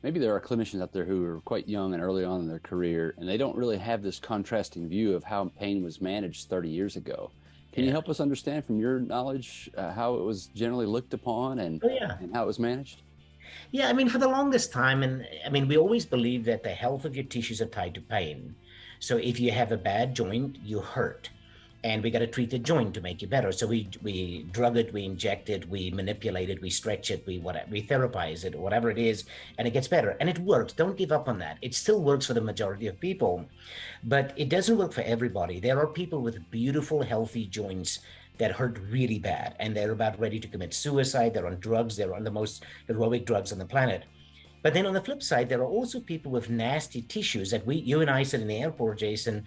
maybe there are clinicians out there who are quite young and early on in their career, and they don't really have this contrasting view of how pain was managed 30 years ago. Can you Yeah. help us understand from your knowledge how it was generally looked upon Oh, yeah. and how it was managed? Yeah, I mean, for the longest time, and I mean, we always believe that the health of your tissues are tied to pain. So if you have a bad joint, you hurt. And we got to treat the joint to make you better. So we drug it, we inject it, we manipulate it, we stretch it, we therapize it, whatever it is, and it gets better. And it works. Don't give up on that. It still works for the majority of people, but it doesn't work for everybody. There are people with beautiful, healthy joints that hurt really bad, and they're about ready to commit suicide. They're on drugs. They're on the most heroic drugs on the planet. But then on the flip side, there are also people with nasty tissues that you and I sit in the airport, Jason,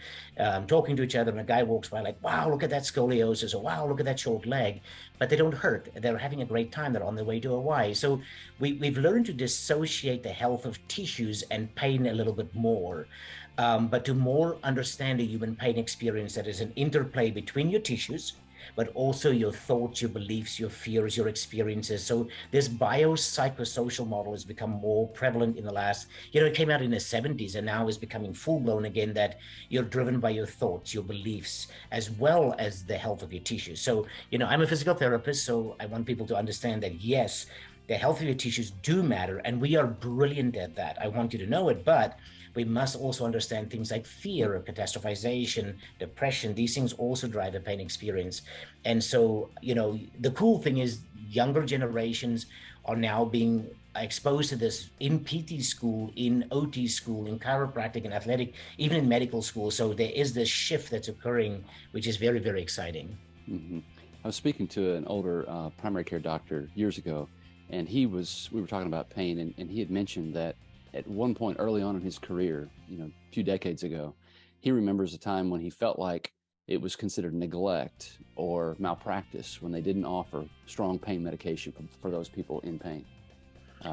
talking to each other, and a guy walks by like, wow, look at that scoliosis, or wow, look at that short leg. But they don't hurt. They're having a great time. They're on their way to Hawaii. So we've learned to dissociate the health of tissues and pain a little bit more. But to more understand the human pain experience that is an interplay between your tissues, but also your thoughts, your beliefs, your fears, your experiences. So this biopsychosocial model has become more prevalent in the last, it came out in the 70s and now is becoming full blown again, that you're driven by your thoughts, your beliefs, as well as the health of your tissues. So, I'm a physical therapist, so I want people to understand that, yes, the health of your tissues do matter, and we are brilliant at that. I want you to know it, but we must also understand things like fear, catastrophization, depression. These things also drive a pain experience. And so, the cool thing is younger generations are now being exposed to this in PT school, in OT school, in chiropractic and athletic, even in medical school. So there is this shift that's occurring, which is very, very exciting. Hmm. I was speaking to an older primary care doctor years ago, and we were talking about pain, and he had mentioned that at one point early on in his career, a few decades ago, he remembers a time when he felt like it was considered neglect or malpractice when they didn't offer strong pain medication for those people in pain.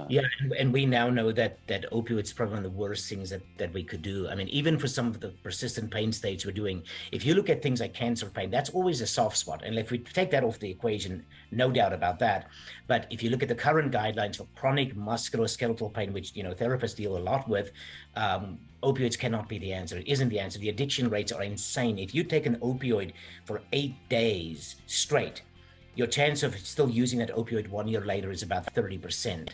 Yeah, and we now know that opioids are probably one of the worst things that we could do. I mean, even for some of the persistent pain states we're doing, if you look at things like cancer pain, that's always a soft spot. And if we take that off the equation, no doubt about that. But if you look at the current guidelines for chronic musculoskeletal pain, which therapists deal a lot with, opioids cannot be the answer. It isn't the answer. The addiction rates are insane. If you take an opioid for 8 days straight, your chance of still using that opioid 1 year later is about 30%.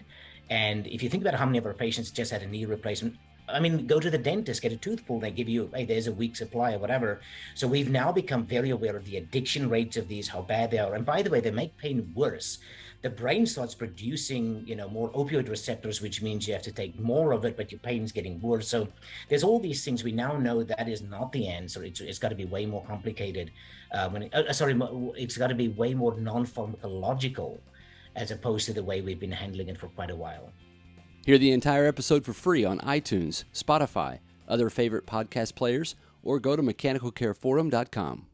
And if you think about how many of our patients just had a knee replacement, I mean, go to the dentist, get a tooth pulled, they give you, hey, there's a week supply or whatever. So we've now become very aware of the addiction rates of these, how bad they are. And by the way, they make pain worse. The brain starts producing, more opioid receptors, which means you have to take more of it, but your pain's getting worse. So there's all these things. We now know that is not the answer. It's got to be way more complicated. It's got to be way more non-pharmacological as opposed to the way we've been handling it for quite a while. Hear the entire episode for free on iTunes, Spotify, other favorite podcast players, or go to mechanicalcareforum.com.